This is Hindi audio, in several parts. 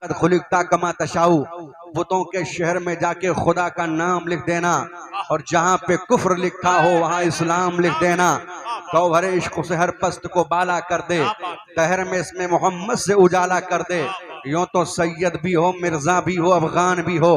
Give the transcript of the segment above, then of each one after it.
खुलिकता कमा तशाऊ, बुतों के शहर में जाके खुदा का नाम लिख देना, और जहाँ पे कुफ्र लिखा हो वहाँ इस्लाम लिख देना। गौहर इश्क से हर पस्त को बाला कर दे, तहर में इसमें मोहम्मद से उजाला कर दे। यूं तो सैयद भी हो, मिर्जा भी हो, अफगान भी हो,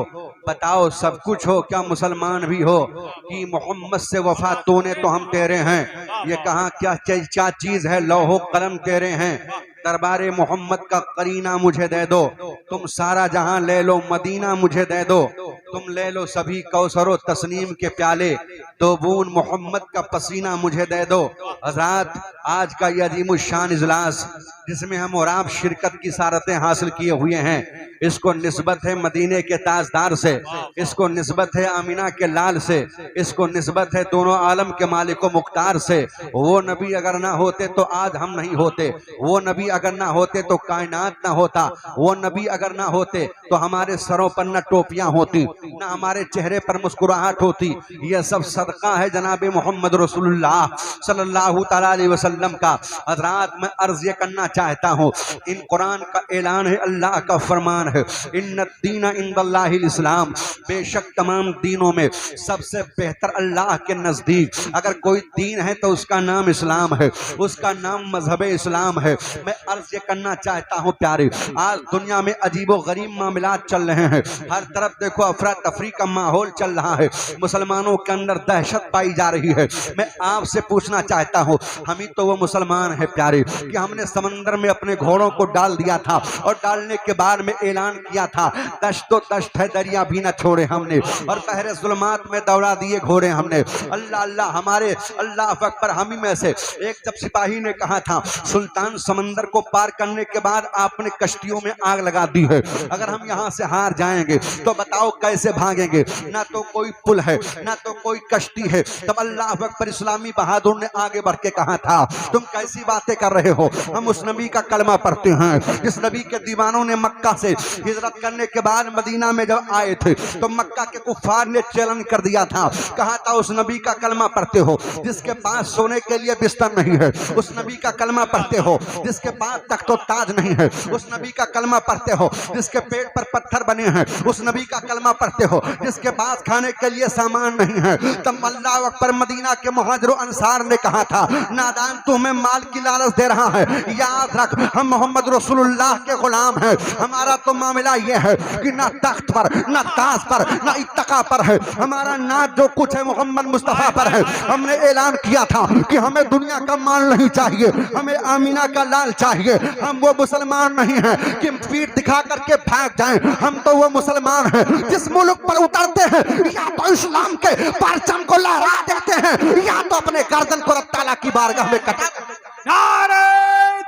बताओ सब कुछ हो क्या मुसलमान भी हो, कि मोहम्मद से वफा तूने तो हम तेरे हैं। ये कहाँ क्या चीज है, लौहो कलम तेरे हैं। दरबारे मोहम्मद का करीना मुझे दे दो, तुम सारा जहां ले लो, मदीना मुझे दे दो। तुम ले लो सभी कौसरो तस्नीम के प्याले, दो बूंद मोहम्मद का पसीना मुझे दे दो। हज़रात, आज का ये अजीम शान इजलास जिसमें हम और आप शिरकत की सारतें हासिल किए हुए हैं, इसको निस्बत है मदीने के ताजदार से, इसको निस्बत है आमिना के लाल से, इसको निस्बत है दोनों आलम के मालिक व मुख्तार से। वो नबी अगर ना होते तो आज हम नहीं होते, वो नबी अगर ना होते तो कायनात ना होता, वो नबी अगर ना होते तो हमारे सरों पर न टोपियां होती, ना हमारे चेहरे पर मुस्कुराहट होती। यह सब सदका है जनाब मोहम्मद रसूलुल्लाह सल्लल्लाहु तआला अलैहि वसल्लम का। हज़रात, मैं अर्ज ये करना चाहता हूँ, इन कुरान का ऐलान है, अल्लाह का फरमान है, इन्नद दीन इंदल्लाहिल इस्लाम, बेशक तमाम दीनों में सबसे बेहतर अल्लाह के नजदीक अगर कोई दीन है तो उसका नाम इस्लाम है, उसका नाम मजहब इस्लाम है। मैं अर्ज ये करना चाहता हूँ प्यारे, आज दुनिया में अजीबो गरीब मामलात चल रहे हैं, हर तरफ देखो अफरा तफरी का माहौल चल रहा है, मुसलमानों के अंदर दहशत पाई जा रही है। मैं आपसे पूछना चाहता हूँ, हम ही तो वो मुसलमान है प्यारे कि हमने समंदर में अपने घोड़ों को डाल दिया था, और डालने के बाद में ऐलान किया था, दश्त तो दश्त है दरिया भी न छोड़े हमने, और बहरे जुल्मात में दौड़ा दिए घोड़े हमने। अल्लाह अल्लाह, हमारे अल्लाह अकबर, हम ही में से एक जब सिपाही ने कहा था, सुल्तान समंदर को पार करने के बाद आपने कश्तियों में आग लगा दी है, अगर हम यहाँ से हार जाएंगे तो बताओ कैसे भागेंगे, ना तो कोई पुल है ना तो कोई कश्ती है। तब अल्लाह अकबर इस्लामी बहादुर ने आगे बढ़ के कहा था, तुम कैसी बातें कर रहे हो, हम उस नबी का कलमा पढ़ते हैं जिस नबी के दीवानों ने मक्का से हिजरत करने के बाद मदीना में जब आए थे तो मक्का के कुफार ने चैलेंज कर दिया था, कहा था उस नबी का कलमा पढ़ते हो जिसके पास सोने के लिए बिस्तर नहीं है, उस नबी का कलमा पढ़ते हो जिसके पास तख्तो ताज नहीं है, उस नबी का कलमा पढ़ते हो जिसके पेट पर पत्थर बने हैं, उस नबी का कलमा पढ़ते हो जिसके पास खाने के लिए सामान नहीं है। तब अल्लाह अकबर मदीना के मुहाजिरों अंसार ने कहा था, नादान तुम्हें माल की लालच दे रहा है, याद रख हम मोहम्मद रसूलुल्लाह के गुलाम हैं, हमारा तो मामला यह है कि ना तख्त पर ना ताज पर ना इत्तका पर है, हमारा नाज जो कुछ है मोहम्मद मुस्तफा पर है। हमने ऐलान किया था कि हमें दुनिया का माल नहीं चाहिए, हमें आमीना का लाल चाहिए। हम वो मुसलमान नहीं हैं कि पीठ दिखा करके भाग जाएं, हम तो वो मुसलमान हैं जिस मुल्क पर उतरते हैं या तो इस्लाम के परचम को लहरा देते हैं या तो अपने गर्दन को रब ताला की बारगाह में कटा। नारे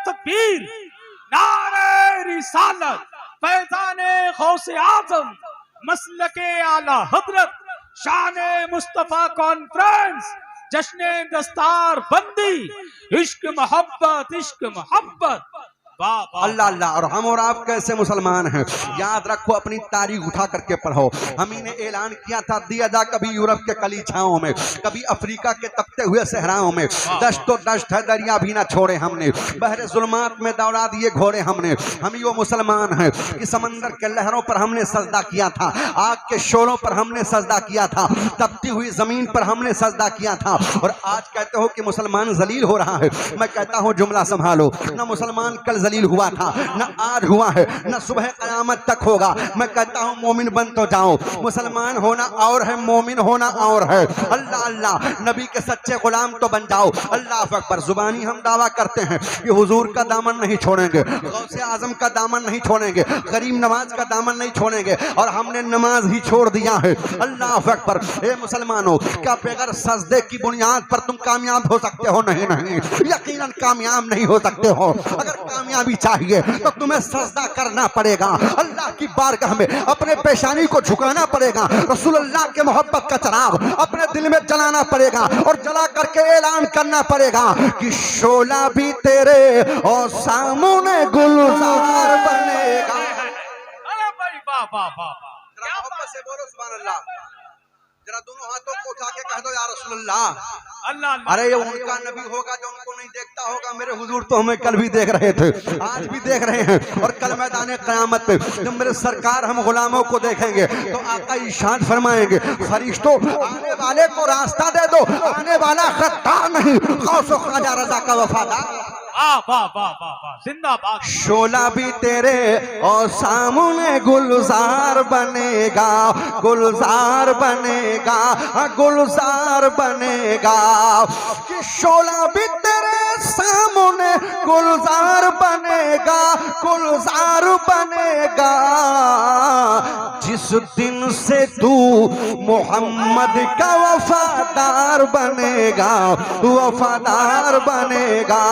तकबीर, नारे रिसालत, फैज़ाने गौसे आज़म, मसलके आला हजरत, शाने मुस्तफा कॉन्फ्रेंस, जश्ने दस्तार बंदी, इश्क मोहब्बत। अल्लाह अल्लाह। और हम और आप कैसे मुसलमान हैं, याद रखो, अपनी तारीख उठा करके पढ़ो। हम ही ने ऐलान किया था, दिया जा कभी यूरोप के कलीछाओं में, कभी अफ्रीका के तपते हुए सहराओं में, दश्त तो दश्त है दरिया भी ना छोड़े हमने, बहरे जुल्मात में दौड़ा दिए घोड़े हमने। हम ही वो मुसलमान हैं कि समंदर के लहरों पर हमने सजदा किया था, आग के शोलों पर हमने सजदा किया था, तपती हुई जमीन पर हमने सजदा किया था। और आज कहते हो कि मुसलमान जलील हो रहा है। मैं कहता हूँ जुमला संभालो, ना मुसलमान कल जलील हुआ था, न आज हुआ है, न सुबह कयामत तक होगा। मैं कहता हूँ मोमिन बन तो जाओ, मुसलमान होना और है, मोमिन होना और है। अल्लाह अल्लाह, नबी के सच्चे गुलाम तो बन जाओ। अल्लाह अकबर। जुबानी हम दावा करते हैं कि हुजूर का दामन नहीं छोड़ेंगे, गौसे आजम का दामन नहीं छोड़ेंगे, गरीब नवाज का दामन नहीं छोड़ेंगे, और हमने नमाज ही छोड़ दिया है। अल्लाह अकबर। ए मुसलमानों, क्या बगैर सजदे की बुनियाद पर तुम कामयाब हो सकते हो? नहीं नहीं, यकीनन कामयाब नहीं हो सकते हो। अगर कामयाबी चाहिए तो तुम्हें सजदा करना पड़ेगा, अल्लाह की बारगाह में अपने पेशानी को झुकाना पड़ेगा, रसूलुल्लाह के मोहब्बत का चिराग अपने दिल में जलाना पड़ेगा, और जला करके ऐलान करना पड़ेगा कि शोला भी तेरे और सामने गुलजार बनेगा। अरे भाई वाह वाह वाह, मोहब्बत से बोलो सुभान अल्लाह। जरा दोनों हाथों को उठा के कह दो या रसूलुल्लाह। अल्लाह अल्लाह। अरे ये उनका नबी होगा जो उनको नहीं देखता होगा। मेरे हुजूर तो हमें कल भी देख रहे थे, आज भी देख रहे हैं, और कल मैदान क़यामत पे जब मेरे सरकार हम गुलामों को देखेंगे तो आका इरशाद फरमाएंगे, फरिश्तों आने वाले को रास्ता दे दो, आने वाला खत्तार नहीं, गौसो ख्वाजा रज़ा का वफादार। वाह वाह वाह वाह वाह, जिंदाबाद। शोला भी तेरे और सामने गुलजार बनेगा, गुलजार बनेगा, गुलजार बनेगा। कि शोला भी तेरे सामने गुलजार बनेगा, गुलजार बनेगा। जिस दिन से तू मोहम्मद का वफादार बनेगा, वफादार बनेगा।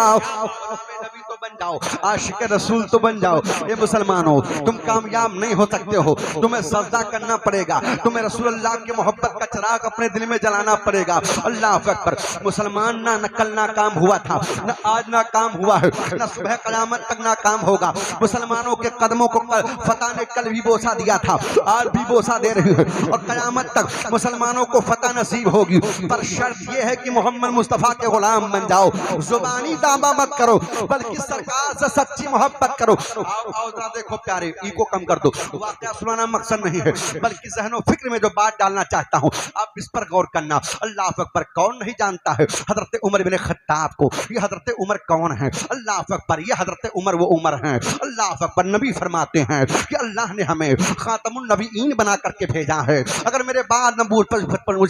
नबी तो बन जाओ, आशिक रसूल तो बन जाओ। ये मुसलमानों, तुम कामयाब नहीं हो सकते हो, तुम्हें सजदा करना पड़ेगा, तुम्हें रसूलुल्लाह की मोहब्बत का चिराग अपने दिल में जलाना पड़ेगा। अल्लाह अकबर। मुसलमान ना कल ना काम हुआ था, ना आज ना काम हुआ है, ना सुबह क़यामत तक ना काम होगा। मुसलमानों के कदमों को फतह ने कल भी बोसा दिया था, आज भी बोसा दे रही है, और क़यामत तक मुसलमानों को फतह नसीब होगी। पर शर्त यह है कि मोहम्मद मुस्तफ़ा के गुलाम बन जाओ। जुबानी दावा मत करो, बल्कि सरकार से सच्ची मोहब्बत करो। आओ आओ जरा देखो प्यारे, ईको कम कर दो। वाक़या सुनाना मकसद नहीं है, बल्कि ज़हनो फिक्र में जो बात डालना चाहता हूँ आप इस पर गौर करना। अल्लाह अकबर। कौन नहीं जानता है हजरत उमर इब्न खत्ताब को? ये हजरत उमर कौन है? अल्लाह अकबर। ये हजरत उमर वो उमर हैं। अल्लाह अकबर। नबी फरमाते हैं कि अल्लाह ने हमें खातमुन नबीयीन बना करके भेजा है। अगर मेरे बाद मुझ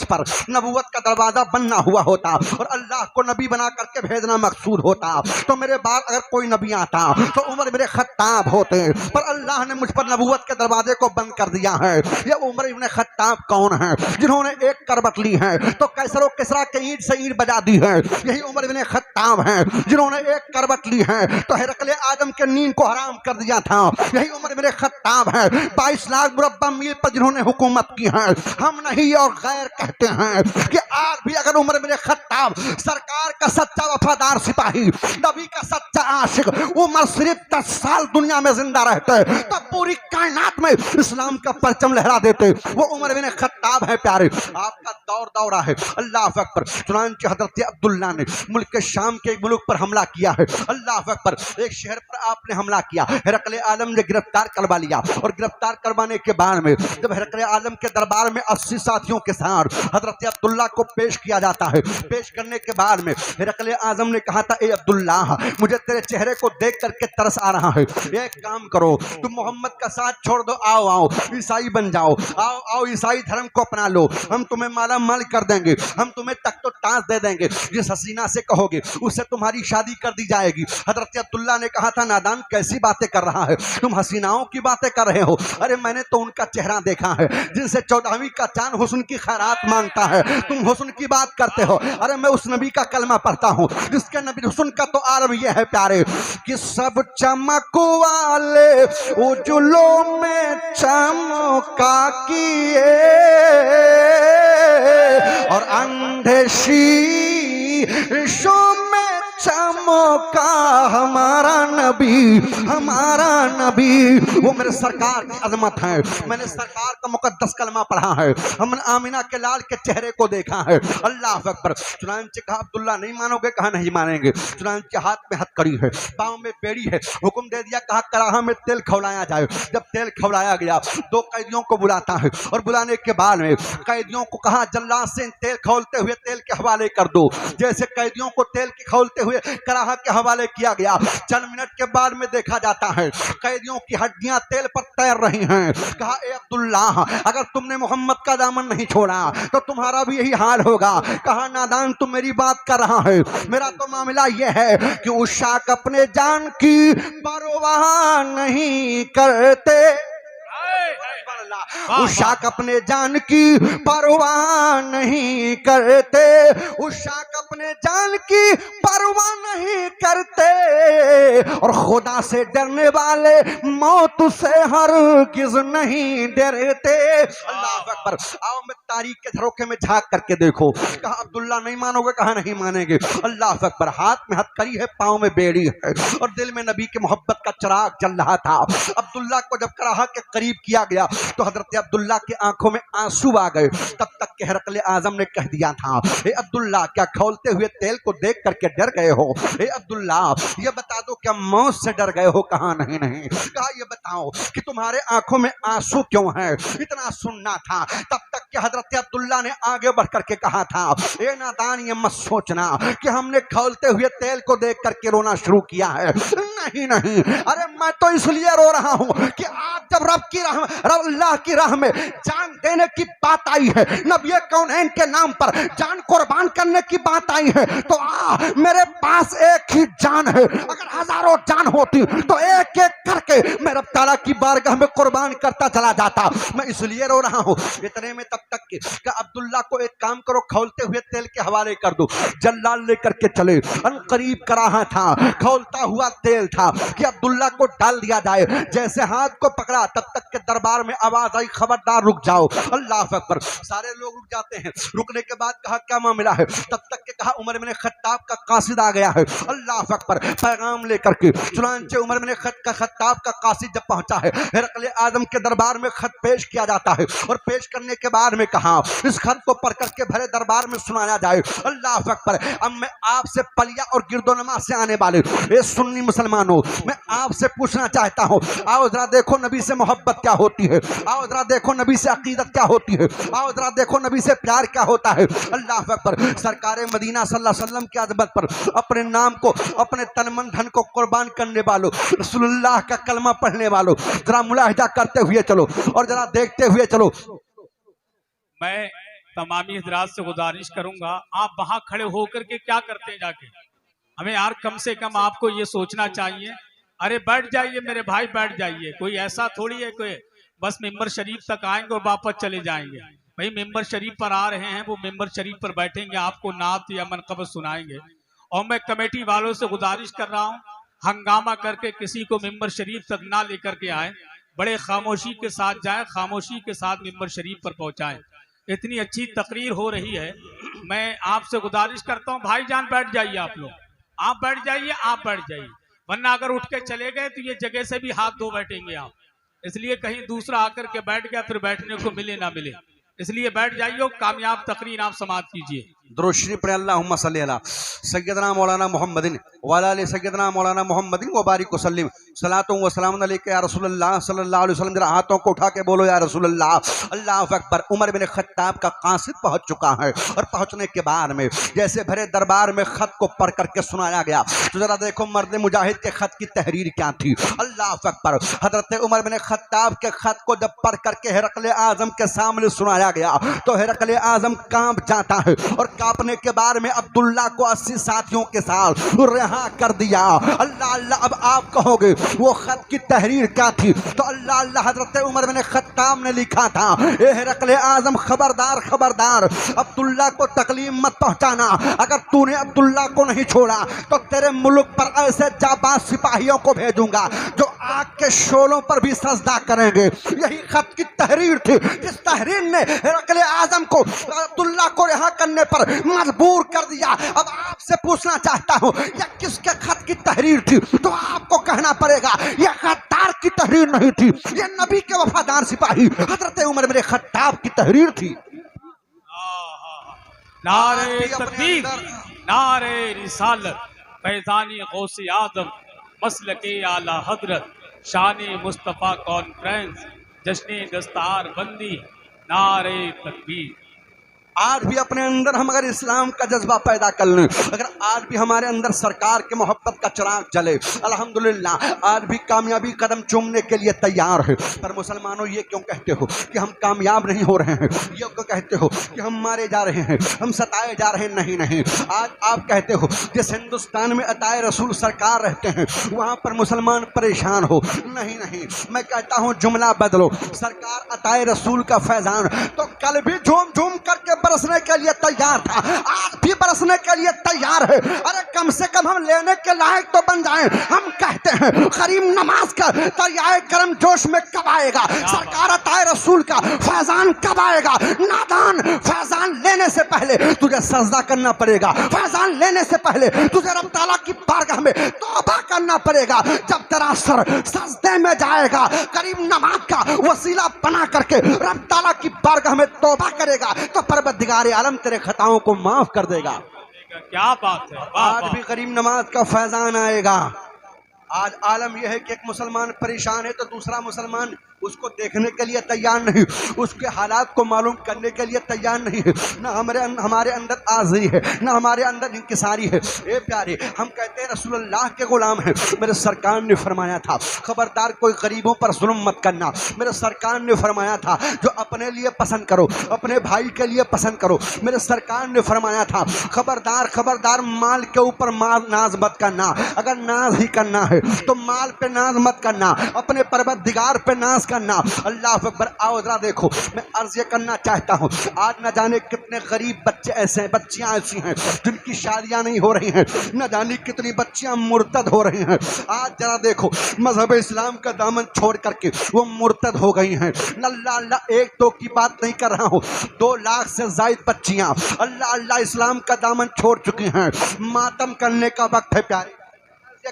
पर नबूवत का दरवाजा बनना हुआ होता और अल्लाह को नबी बना करके भेजना मकसूद होता, तो मेरे बाद अगर कोई नबी आता तो उमर इब्न खत्ताब होते। पर अल्लाह ने मुझ पर नबूवत के दरवाजे को बंद कर दिया है। ये उमर इब्न खत्ताब कौन है? जिन्होंने एक करवट ली है तो कैसर किसरा के ईंट से ईंट बजा दी है। यही उमर इब्न खत्ताब हैं जिन्होंने एक करवट ली है तो हिरकले आदम के नींद को हराम कर दिया था। यही उमर इब्न खत्ताब हैं 22 लाख मुरब्बा मील पर जिन्होंने हुकूमत की है। हम नहीं और गैर कहते हैं कि आज भी अगर उमर इब्न खत्ताब सरकार का सच्चा वफादार सिपाही, नबी का सच्चा आशिक उमर सिर्फ 10 साल दुनिया में जिंदा रहते तो पूरी कायनात में इस्लाम का परचम लहरा देते। वो उमर इब्न खत्ताब है प्यारे। आपका दौर दौरा है। अल्लाह अकबर। चुनांचे हजरत अब्दुल्ला ने मुल्क शाम के मुल्क पर हमला किया है। अल्लाह अकबर। एक शहर पर आपने हमला किया, हिरकले आलम ने गिरफ्तार करवा लिया, और गिरफ्तार करवाने के बाद में जब हिरकले आलम के दरबार में 80 साथियों के साथ हजरत अब्दुल्ला को पेश किया जाता है। पेश करने के बाद में हिरकले आजम ने कहा था, ए अब्दुल्ला, मुझे तेरे चेहरे को देख करके तरस आ रहा है। एक काम करो, तुम मोहम्मद का साथ छोड़ दो, आओ आओ ईसाई बन जाओ, आओ आओ ईसाई धर्म को अपना लो, हम तुम्हें माला माल कर देंगे, हम तुम्हें तख्त ताज दे देंगे, जिस हसीना से कहोगे उससे तुम्हारी शादी कर दी जाएगी। हजरत अब्दुल्ला ने कहा था, नादान कैसी बातें कर रहा है, तुम हसीनाओं की बातें कर रहे हो। अरे मैंने तो उनका चेहरा देखा है जिनसे 14वीं का चांद हुस्न की खैरात मांगता है, तुम हुस्न की बात करते हो। अरे मैं उस नबी का कलमा पढ़ता हूँ जिसके नबी हुस्न का तो आलम यह है प्यारे कि सब चमक वाले उजलों में चमका किए और अंधे शीशों में चमका हमारा नबी, हमारा नबी। वो मेरे सरकार की अजमत है। मैंने सरकार का मुकद्दस कलमा पढ़ा है, हमने आमिना के लाल के चेहरे को देखा है। अल्लाह अकबर। चुनांचे कहा, अब्दुल्ला नहीं मानोगे? कहा नहीं मानेंगे। चुनांचे हाथ में हथकड़ी है, पाँव में बेड़ी है, हुक्म दे दिया, कहा कराहा में तेल खौलाया जाए। जब तेल खौलाया गया 2 कैदियों को बुलाता है, और बुलाने के बाद में कैदियों को कहा, जल्लाद से तेल खौलते हुए तेल के हवाले कर दो। जैसे कैदियों को तेल के खौलते हुए कराहा के हवाले किया गया, चंद मिनट के बाद में देखा जाता है कैदियों की हड्डियां तेल पर तैर रही हैं। कहा, ए अब्दुल्ला, अगर तुमने मोहम्मद का दामन नहीं छोड़ा तो तुम्हारा भी यही हाल होगा। कहा, नादान तुम मेरी बात कर रहा है, मेरा तो मामला यह है कि उशाक अपने जान की परवाह नहीं करते। उशाक अपने जान की परवाह नहीं करते, उशाक अपने जान की परवाह नहीं करते और खुदा से डरने वाले मौत से हरगिज़ नहीं डरते। अल्लाह अकबर। आओ मैं तारीख के झरोखे में झांक करके देखो। कहा अब्दुल्ला नहीं मानोगे, कहा नहीं मानेंगे। अल्लाह अकबर। हाथ में हथकड़ी है, पांव में बेड़ी है और दिल में नबी की मोहब्बत का चिराग जल रहा था। अब्दुल्ला को जब कराहा के करीब किया गया तो हजरत अब्दुल्ला की आंखों में आंसू आ गए। तब तक के हिरकल आजम ने कह दिया था, हे अब्दुल्ला क्या खौलते हुए तेल को देख करके डर गए हो? हे अब्दुल्ला ये बता दो क्या मौत से डर गए हो? कहा नहीं नहीं। कहा ये बताओ कि तुम्हारे आंखों में आंसू क्यों है? इतना सुनना था। तब तक के हजरत अब्दुल्ला ने आगे बढ़ करके कहा था, ए नादान ये मत सोचना कि हमने खौलते हुए तेल को देख करके रोना शुरू किया है। नहीं नहीं, अरे मैं तो इसलिए रो रहा हूं कि आज जब रब की राह, रब अल्लाह की राह में जान देने की बात आई है, नबी कौनैन के नाम पर जान कुर्बान करने की बात आई है, तो मेरे पास एक ही जान है। अगर हजारों जान होती तो एक एक करके मैं रब ताला की बारगाह में कुर्बान करता चला जाता। मैं इसलिए रो रहा हूं। इतने में तब तक के अब्दुल्ला को एक काम करो, खौलते हुए तेल के हवाले कर दो। जल्लाल लेकर के चले। अनकरीब कराहा था, खौलता हुआ तेल था कि अब्दुल्ला को डाल दिया जाए। जैसे हाथ को पकड़ा तब तक के दरबार में आवाज आई, खबरदार रुक जाओ। अल्लाह अकबर। सारे लोग रुक जाते हैं। रुकने के बाद कहा क्या मामला है? तब तक के कहा उमर बिन खत्ताब का कासिद आ गया है। अल्लाह अकबर। पैगाम लेकर के चुनांचे उमर बिन खत्ताब का कासिद जब पहुंचा है, हिरकल आजम के दरबार में खत पेश किया जाता है और पेश करने के बाद में कहा इस खत को पढ़ करके भरे दरबार में सुनाया जाए। अल्लाह अकबर। अब मैं आपसे पलिया और गिरदोनमा से आने वाले ये सुन्नी मुसलमानों, मैं आपसे पूछना चाहता हूं, आओ जरा देखो नबी से मोहब्बत क्या होती है, आओ जरा देखो नबी से अकीदत क्या होती है, आओ जरा देखो नबी से प्यार क्या होता है। अल्लाह अकबर। सरकार मदीना सल्लल्लाहु अलैहि वसल्लम की अज़मत पर अपने नाम को, अपने तन मन धन को कुर्बान करने वालों, रसूलुल्लाह का कलमा पढ़ने वालों, जरा मुलाहिजा करते हुए चलो और जरा देखते हुए चलो। मैं तमामी हजरात से गुजारिश करूंगा, आप वहां खड़े होकर के क्या करते हैं जाके? हमें यार कम से कम आपको ये सोचना चाहिए। अरे बैठ जाइए मेरे भाई, बैठ जाइए। कोई ऐसा थोड़ी है कोई बस मिंबर शरीफ तक आएंगे और वापस चले जाएंगे। भाई मिंबर शरीफ पर आ रहे हैं, वो मिंबर शरीफ पर बैठेंगे, आपको नात या मनक़बत सुनाएंगे। और मैं कमेटी वालों से गुजारिश कर रहा हूँ, हंगामा करके किसी को मिंबर शरीफ तक ना लेकर के आए, बड़े खामोशी के साथ जाएं, खामोशी के साथ मिंबर शरीफ पर पहुंचाएं। इतनी अच्छी तकरीर हो रही है, मैं आपसे गुजारिश करता हूं भाईजान बैठ जाइए, आप लोग आप बैठ जाइए, आप बैठ जाइए, वरना अगर उठ के चले गए तो ये जगह से भी हाथ धो बैठेंगे आप। इसलिए कहीं दूसरा आकर के बैठ गया फिर बैठने को मिले ना मिले, इसलिए बैठ जाइए, कामयाब तकरीर आप समाप्त कीजिए। दुरूद शरीफ पढ़े। अल्लाहुम्मा सल्ली अला सय्यदना मौलाना मुहम्मदिन व अला आलि सय्यदना मौलाना मुहम्मदिन व बारिक वसल्लिम सलातु व सलामुन अलैका या रसूलल्लाह सल्लल्लाहु अलैहि वसल्लम। जरा हाथों को उठा के बोलो या रसूलल्लाह। अल्लाह अकबर। उमर बिन खत्ताब का कासिद पहुंच चुका है और पहुंचने के बाद में जैसे भरे दरबार में खत को पढ़ करके सुनाया गया तो जरा देखो मर्द मुजाहिद के खत की तहरीर क्या थी। अल्लाह अकबर। हजरत उमर बिन खत्ताब के खत को जब पढ़ करके हिरकल आजम के सामने सुनाया गया तो हिरकल आजम कांप जाता है और कांपने के बाद में अब्दुल्ला को 80 साथियों के साथ रिहा कर दिया। अल्लाह अल्लाह। अब आप कहोगे वो खत की तहरीर क्या थी? तो अल्लाह अल्लाह। हजरत उमर बिन खत्ताब ने लिखा था, ए हिरकल आजम खबरदार खबरदार, अब्दुल्ला को तकलीफ मत पहुंचाना। अगर तूने अब्दुल्ला को नहीं छोड़ा तो तेरे मुल्क पर ऐसे जाबाज सिपाहियों को भेजूंगा जो आग के शोलों पर भी सजदा करेंगे। यही खत की तहरीर थी जिस तहरीर ने हिरकल आजम को अब्दुल्ला को रिहा करने पर मजबूर कर दिया। अब आपसे पूछना चाहता हूं यह किसके खत की तहरीर थी? तो आपको कहना पड़ेगा यह गद्दार की तहरीर नहीं थी, यह नबी के वफादार सिपाही हजरत उमर बिन खत्ताब की तहरीर थी। नारे तकबीर, नारे रिसालत, फैज़ानी गौसे आज़म, मसलके आला हजरत, शान मुस्तफ़ा कॉन्फ्रेंस, जश्न दस्तार बंदी, नारे तकबीर। आज भी अपने अंदर हम अगर इस्लाम का जज्बा पैदा कर लें, अगर आज भी हमारे अंदर सरकार के मोहब्बत का चिराग जले, अल्हम्दुलिल्लाह आज भी कामयाबी कदम चूमने के लिए तैयार है। पर मुसलमानों ये क्यों कहते हो कि हम कामयाब नहीं हो रहे हैं? ये क्यों कहते हो कि हम मारे जा रहे हैं, हम सताए जा रहे हैं? नहीं नहीं। आज आप कहते हो जिस हिंदुस्तान में अताए रसूल सरकार रहते हैं वहाँ पर मुसलमान परेशान हो। नहीं नहीं, मैं कहता हूँ जुमला बदलो, सरकार अताए रसूल का फैजान तो कल भी झूम झूम करके बरसने के लिए तैयार था, आज भी बरसने के लिए तैयार है। अरे कम से कम हम लेने के लायक तो बन जाएं। हम कहते हैं करीम नमाज का दरियाए करम जोश में कब आएगा, सरकार अताए रसूल का फैजान कब आएगा। नादान, फैजान लेने से पहले तुझे सजदा करना पड़ेगा, फैजान लेने से पहले तुझे रब ताला की बारगाह में तौबा करना पड़ेगा। जब तेरा सर सजदे में जाएगा, करीम नमाज का वसीला बना करके रब ताला की बारगाह में तौबा करेगा तो परवरदिगार आलम तेरे खताओं को माफ कर देगा। क्या बात है, वाह, आज वाह। भी करीम नमाज का फैजान आएगा। आज आलम यह है कि एक मुसलमान परेशान है तो दूसरा मुसलमान उसको देखने के लिए तैयार नहीं, उसके हालात को मालूम करने के लिए तैयार नहीं है। ना हमारे अंदर आज़री है, ना हमारे अंदर इंकिसारी है। ए प्यारे, हम कहते हैं रसूलुल्लाह के गुलाम हैं। मेरे सरकार ने फरमाया था खबरदार कोई गरीबों पर जुल्म मत करना। मेरे सरकार ने फरमाया था जो अपने लिए पसंद करो अपने भाई के लिए पसंद करो। मेरे सरकार ने फरमाया था खबरदार खबरदार माल के ऊपर नाज मत करना। अगर नाज ही करना है तो माल पे नाज मत करना, अपने परवरदिगार पे नाज करना। अल्लाह अकबर। आओ जरा देखो, मैं अर्ज ये करना चाहता हूँ, आज न जाने कितने गरीब बच्चे ऐसे हैं, बच्चियां ऐसी हैं जिनकी शादियां नहीं हो रही हैं, न जाने कितनी बच्चियां मुर्तद हो रही हैं। आज जरा देखो, मजहब इस्लाम का दामन छोड़ करके वो मुर्तद हो गई हैं। अल्लाह अल्लाह, एक दो की बात नहीं कर रहा हूँ, 2 लाख से ज्यादा बच्चियां अल्लाह अल्लाह इस्लाम का दामन छोड़ चुकी हैं। मातम करने का वक्त है प्यारे,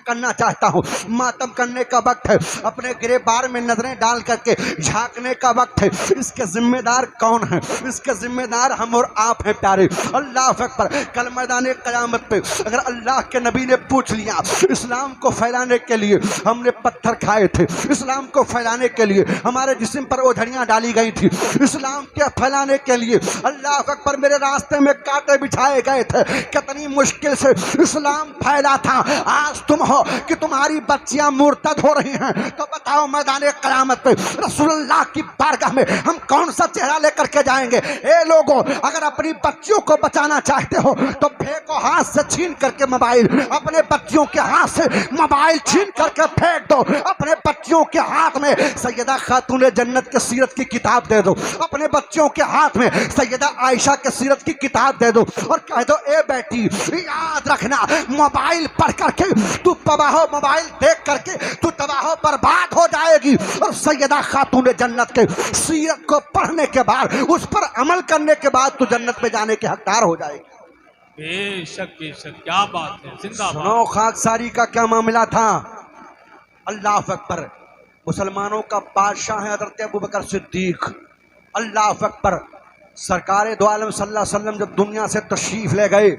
करना चाहता हूँ, मातम करने का वक्त है। अपने गिरेबार में नजरें डाल करके झांकने का वक्त है। इसके जिम्मेदार कौन है? इसके जिम्मेदार हम और आप हैं प्यारे। अल्लाह अकबर। कल मैदान क़यामत पे अगर अल्लाह के नबी ने पूछ लिया, इस्लाम को फैलाने के लिए हमने पत्थर खाए थे, इस्लाम को फैलाने के लिए हमारे जिस्म पर ओझड़ियाँ डाली गई थी, इस्लाम के फैलाने के लिए अल्लाह अकबर मेरे रास्ते में कांटे बिछाए गए थे, कितनी मुश्किल से इस्लाम फैला था। आज तुम हो कि तुम्हारी बच्चियां मुर्तद हो रही हैं, तो बताओ मैदान क़यामत पे रसूलुल्लाह की बारगाह में हम कौन सा चेहरा लेकर के जाएंगे? ए लोगों, अगर अपनी बच्चियों को बचाना चाहते हो तो फेंको हाथ से छीन करके मोबाइल, अपने बच्चियों के हाथ से मोबाइल छीन करके फेंक दो। अपने बच्चियों के हाथ में सैयदा खातून जन्नत के सीरत की किताब दे दो, अपने बच्चियों के हाथ में सैयदा आयशा के सीरत की किताब दे दो और कह दो ए बेटी याद रखना, मोबाइल पढ़ करके तू तबाह, मोबाइल देख करके तू तबाह बर्बाद हो जाएगी और सैयदा खातून जन्नत के सीरत को पढ़ने के बाद, उस पर अमल करने के बाद तू जन्नत में जाने के हकदार हो जाएगी। बेशक बेशक, क्या बात है, जिंदाबाद। सुनो खाकसारी का क्या मामला था। अल्लाह अकबर। मुसलमानों का बादशाह है हज़रत अबू बकर सिद्दीक। अल्लाह अकबर। सरकार दो आलम सल्लल्लाहु अलैहि वसल्लम जब दुनिया से तशरीफ ले गए,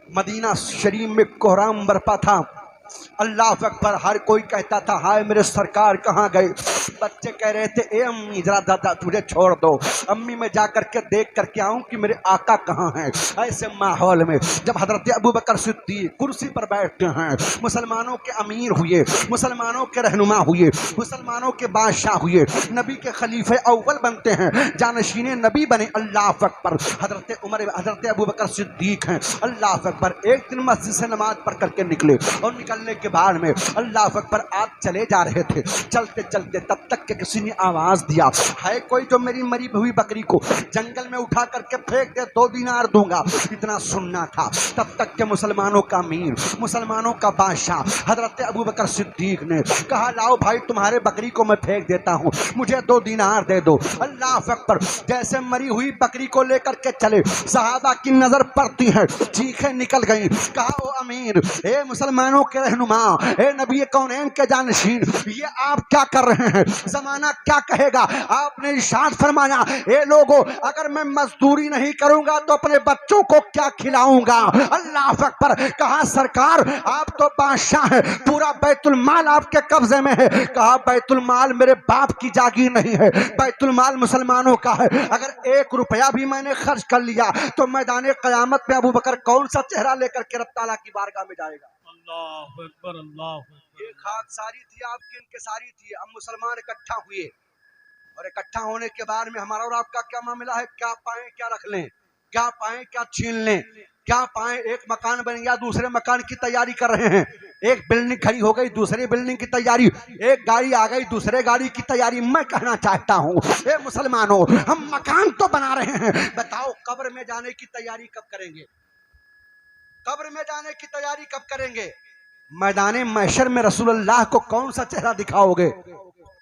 मदीना शरीफ में कोहराम बरपा था। अल्लाह अकबर। हर कोई कहता था हाय मेरे सरकार कहाँ गए। बच्चे कह रहे थे ए अम्मी जरा दादा तुझे छोड़ दो, अम्मी मैं जा करके देख करके आऊँ कि मेरे आका कहाँ हैं। ऐसे माहौल में जब हजरत अबू बकर सिद्दीक कुर्सी पर बैठते हैं, मुसलमानों के अमीर हुए, मुसलमानों के रहनुमा हुए, मुसलमानों के बादशाह हुए, नबी के खलीफे अव्वल बनते हैं, जानशीने नबी बने। अल्लाह अकबर। हजरत उमर हजरत अबू बकर सिद्दीक हैं। अल्लाह अकबर। एक दिन मस्जिद से नमाज पढ़ करके निकले और निकलने के बाद में अल्लाह अकबर आप चले जा रहे थे, चलते चलते तब तक के किसी ने आवाज दिया है कोई जो मेरी मरी हुई बकरी को जंगल में उठा करके फेंक दे, 2 दिनार दूंगा। इतना सुनना था। तब तक के मुसलमानों का अमीर, मुसलमानों का बादशाह हजरत अबू बकर सिद्दीक ने कहा लाओ भाई तुम्हारे बकरी को मैं फेंक देता हूँ, मुझे 2 दिनार दे दो। अल्लाह अकबर। जैसे मरी हुई बकरी को लेकर के चले, सहाबा की नजर पड़ती है, चीखें निकल गई। कहा ओ अमीर, ए मुसलमानों के रहनुमा, ए नबी कौनैन के जानशीन, ये आप क्या कर रहे हैं? जमाना क्या कहेगा? आपने इरशाद फरमाया ए लोगों अगर मैं मजदूरी नहीं करूंगा तो अपने बच्चों को क्या खिलाऊंगा। अल्लाह अकबर। कहा सरकार आप तो बादशाह हैं, पूरा बैतुल माल आपके कब्जे में है। कहा बैतुल माल मेरे बाप की जागीर नहीं है, बैतुल माल मुसलमानों का है। अगर 1 रुपया भी मैंने खर्च कर लिया तो मैदान क़यामत में अबू बकर कौन सा चेहरा लेकर के रब ताला की बारगाह में जाएगा। अल्लाह अकबर, अल्लाह अकबर। ये खाकसारी थी आपकी, इनकिसारी थी। हम मुसलमान इकट्ठा हुए और इकट्ठा होने के बाद में हमारा और आपका क्या मामला है? क्या पाएं क्या रख लें, क्या पाएं क्या छीन लें, क्या पाएं। एक मकान बन गया दूसरे मकान की तैयारी कर रहे हैं, एक बिल्डिंग खड़ी हो गई, दूसरी बिल्डिंग की तैयारी, एक गाड़ी आ गई, दूसरे गाड़ी की तैयारी। मैं कहना चाहता हूँ ए मुसलमानों, हम मकान तो बना रहे हैं, बताओ कब्र में जाने की तैयारी कब करेंगे? कब्र में जाने की तैयारी कब करेंगे? मैदाने महशर में रसूलुल्लाह को कौन सा चेहरा दिखाओगे?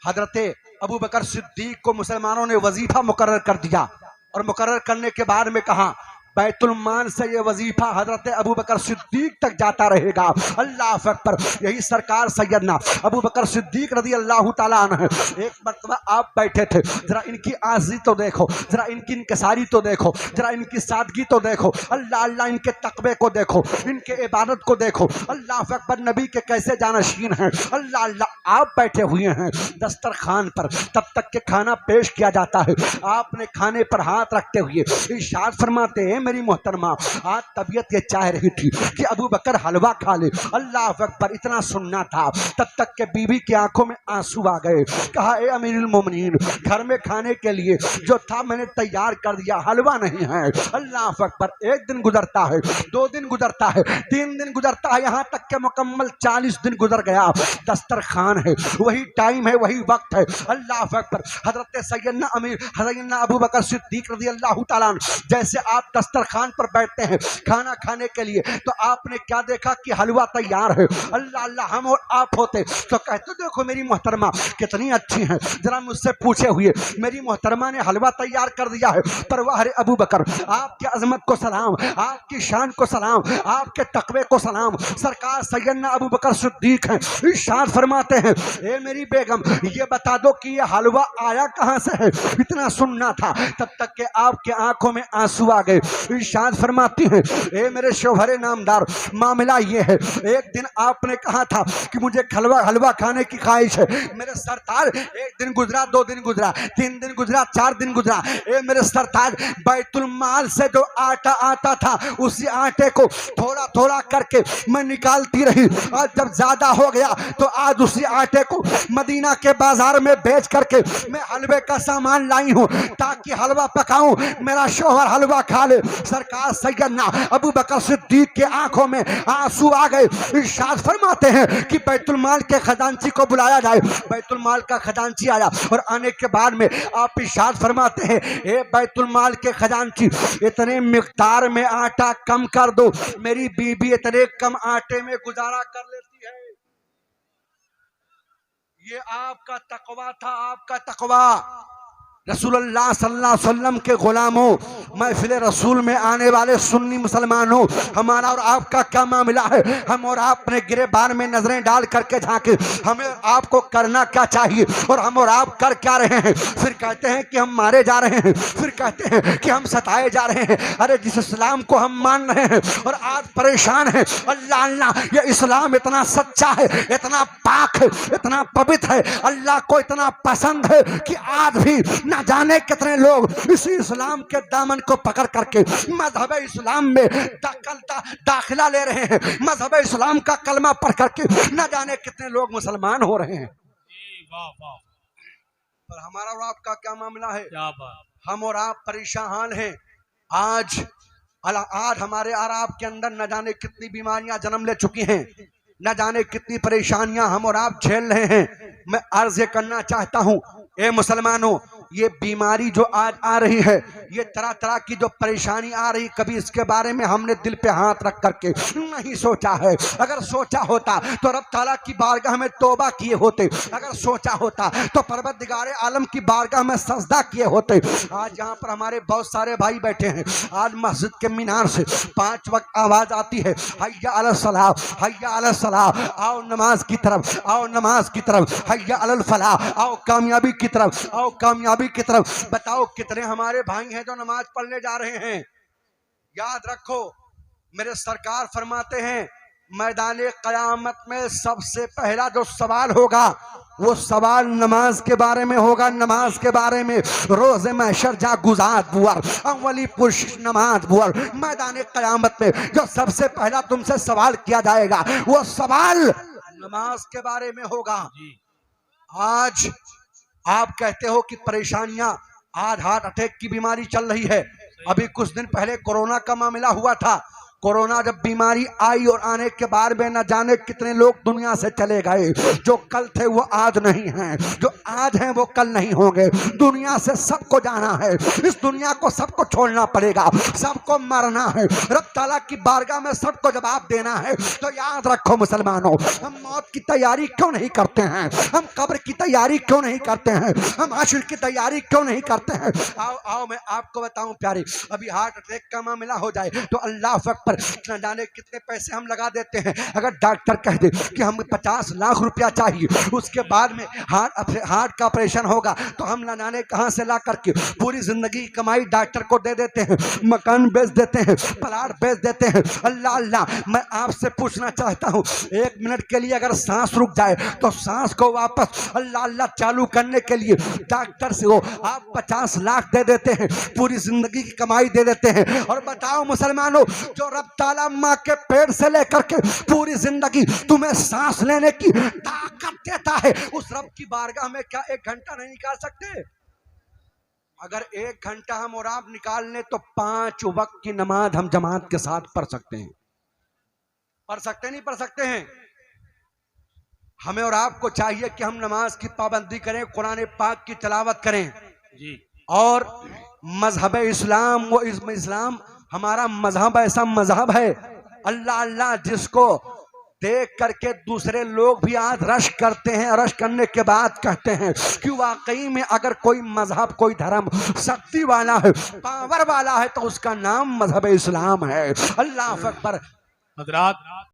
हजरते अबू बकर सिद्दीक को मुसलमानों ने वजीफा मुकर्रर कर दिया और मुकर्रर करने के बाद में कहा बैतुल माल से ये वजीफा हजरत अबू बकर सिद्दीक तक जाता रहेगा। अल्लाह अकबर। यही सरकार सैयदना अबू बकर सिद्दीक रज़ी अल्लाह ताला अन्हु, एक मरतबा आप बैठे थे, जरा इनकी आज़ी तो देखो, जरा इनकी इनकसारी तो देखो, जरा इनकी सादगी तो देखो, अल्लाह अल्लाह इनके तकवे को देखो, इनके इबादत को देखो। अल्लाह अकबर। नबी के कैसे जानशीन हैं। अल्लाह अल्लाह। आप बैठे हुए हैं दस्तरखान पर, तब तक के खाना पेश किया जाता है, आपने खाने पर हाथ रखते हुए इरशाद फरमाते हैं मेरी मोहतरमा आज तबीयत ये चाह रही थी कि अबू बकर हलवा खा ले। अल्लाह अकबर। इतना सुनना था, तब तक के बीवी की आंखों में आंसू आ गए। कहा ए अमीरुल मोमिनीन, घर में खाने के लिए जो था मैंने तैयार कर दिया, हलवा नहीं है। अल्लाह अकबर। एक दिन गुजरता है, 2 दिन गुजरता है, 3 दिन गुजरता है, यहाँ तक के मुकम्मल 40 दिन गुजर गया। दस्तरखान है, वही टाइम है, वही वक्त है। अल्लाह अकबर। हजरत सैयदना सैयदना अबू बकर सिद्दीक रज़ी अल्लाह ताला अन्हु, जैसे आप दस्तरखान पर बैठते हैं खाना खाने के लिए, तो आपने क्या देखा कि हलवा तैयार है। अल्लाह अल्लाह। हम और आप होते तो कहते देखो मेरी मोहतरमा कितनी अच्छी हैं, जरा मुझसे पूछे हुए मेरी मोहतरमा ने हलवा तैयार कर दिया है। पर वाह रे अबू बकर, आपकी अजमत को सलाम, आपकी शान को सलाम, आपके तकवे को सलाम। सरकार सैयदना अबू बकर सिद्दीक हैं, इरशाद फरमाते हैं ए मेरी बेगम ये बता दो कि ये हलवा आया कहां से है। इतना सुनना था, तब तक के आपके आंखों में आंसू आ गए। इरशाद फरमाती हैं ए मेरे शोहरे नामदार, मामला ये है, एक दिन आपने कहा था कि मुझे हलवा खाने की ख्वाहिश है। मेरे सरताज एक दिन गुजरा, 2 दिन गुजरा, 3 दिन गुजरा, 4 दिन गुजरा। ए मेरे सरताज बैतुल माल से जो आटा आता था उसी आटे को थोड़ा थोड़ा करके मैं निकालती रही, और जब ज्यादा हो गया तो आज उसी आटे को मदीना के बाजार में बेच करके मैं हलवे का सामान लाई हूँ ताकि हलवा पकाऊं, मेरा शोहर हलवा खा ले। सरकार सैयदना अबू बकर सिद्दीक के आंखों में आंसू आ गए। इरशाद फरमाते हैं कि बैतुल माल के खजांची को बुलाया जाए। बैतुल माल का खजांची आया और आने के बाद में आप इरशाद फरमाते हैं ए बैतुल माल के खजांची इतने मिकदार में आटा कम कर दो, मेरी बीबी इतने कम आटे में गुजारा कर लेती है। ये आपका तकवा था, आपका तकवा। रसूलुल्लाह सल्लल्लाहु अलैहि वसल्लम के गुलामों, महफिल रसूल में आने वाले सुन्नी मुसलमानों, हमारा और आपका क्या मामला है? हम और आप अपने गिरेबान में नजरें डाल करके झांके, हमें और आपको करना क्या चाहिए और हम और आप कर क्या रहे हैं? फिर कहते हैं कि हम मारे जा रहे हैं, फिर कहते हैं कि हम सताए जा रहे हैं। अरे जिस इस्लाम को हम मान रहे हैं और आज परेशान हैं, अल्लाह अल्लाह, ये इस्लाम इतना सच्चा है, इतना पाक है, इतना पवित्र है, अल्लाह को इतना पसंद है कि आज भी न जाने कितने लोग इसी इस्लाम के दामन को पकड़ करके मजहब इस्लाम में दाखिला ले रहे हैं, मजहब इस्लाम का कलमा पढ़ करके न जाने कितने लोग मुसलमान हो रहे हैं। वाह वाह। पर हमारा और आपका क्या मामला है? क्या बात। हम और आप परेशान हैं। आज हमारे और आपके अंदर न जाने कितनी बीमारियां जन्म ले चुकी हैं, न जाने कितनी परेशानियां हम और आप झेल रहे हैं। मैं अर्ज करना चाहता हूं ए मुसलमानों, ये बीमारी जो आज आ रही है, ये तरह तरह की जो परेशानी आ रही, कभी इसके बारे में हमने दिल पे हाथ रख करके नहीं सोचा है। अगर सोचा होता तो रब ताला की बारगाह में तौबा किए होते, अगर सोचा होता तो परवरदिगार आलम की बारगाह में सजदा किए होते। आज यहाँ पर हमारे बहुत सारे भाई बैठे हैं, आज मस्जिद के मीनार से 5 वक्त आवाज आती है हय्या अलल सलाह, हय्या अलल सलाह, आओ नमाज की तरफ, आओ नमाज की तरफ, हय्या अलल फलाह, आओ कामयाबी की तरफ, आओ कामयाबी की तरफ। बताओ कितने हमारे भाई हैं जो नमाज पढ़ने जा रहे हैं? याद रखो मेरे सरकार फरमाते हैं मैदाने क़यामत में सबसे पहला जो सवाल होगा वो सवाल नमाज के बारे में होगा, नमाज के बारे में। रोज़े महशर जा गुज़ात बुअर अव्वली पुरुष नमाज बुअर, मैदाने क़यामत में जो सबसे पहला तुमसे सवाल किया जाएगा वो सवाल नमाज के बारे में होगा। आज आप कहते हो कि परेशानियां, आज हार्ट अटैक की बीमारी चल रही है, अभी कुछ दिन पहले कोरोना का मामला हुआ था, कोरोना जब बीमारी आई और आने के बाद में न जाने कितने लोग दुनिया से चले गए। जो कल थे वो आज नहीं हैं, जो आज हैं वो कल नहीं होंगे। दुनिया से सबको जाना है, इस दुनिया को सबको छोड़ना पड़ेगा, सबको मरना है। रब ताला की बारगाह में सबको जवाब देना है। तो याद रखो मुसलमानों, हम मौत की तैयारी क्यों नहीं करते हैं? हम कब्र की तैयारी क्यों नहीं करते हैं? हम हश्र की तैयारी क्यों नहीं करते हैं? आओ आओ मैं आपको बताऊं प्यारे, अभी हार्ट अटैक का मामला हो जाए तो अल्लाह पर न जाने कितने पैसे हम लगा देते हैं। अगर डॉक्टर कह दे कि हमें 50 लाख रुपया चाहिए, उसके बाद में हार्ट का ऑपरेशन होगा, तो हम न जाने कहां से ला करके पूरी जिंदगी की कमाई डॉक्टर को दे देते हैं, मकान बेच देते हैं, प्लाट बेच देते हैं। अल्लाह अल्लाह, मैं आपसे पूछना चाहता हूं, 1 मिनट के लिए अगर सांस रुक जाए तो सांस को वापस अल्लाह अल्लाह चालू करने के लिए डॉक्टर से हो आप 50 लाख दे देते हैं, पूरी जिंदगी की कमाई दे देते हैं। और बताओ मुसलमानों, जो रब ताला माँ के पेट से लेकर के पूरी जिंदगी तुम्हें सांस लेने की ताकत देता है, उस रब की बारगाह में क्या 1 घंटा नहीं निकाल सकते? अगर 1 घंटा हम और आप निकाल लें तो 5 वक्त की नमाज हम जमात के साथ पढ़ सकते हैं। पढ़ सकते नहीं पढ़ सकते हैं? हमें और आपको चाहिए कि हम नमाज की पाबंदी करें, कुरान पाक की तिलावत करें जी। और मजहब इस्लाम, वो इस्लाम हमारा मजहब ऐसा मजहब है अल्लाह अल्लाह जिसको देख करके दूसरे लोग भी आज रश करते हैं। रश करने के बाद कहते हैं कि वाकई में अगर कोई मजहब, कोई धर्म शक्ति वाला है, पावर वाला है, तो उसका नाम मजहब इस्लाम है। अल्लाह अकबर। हजरात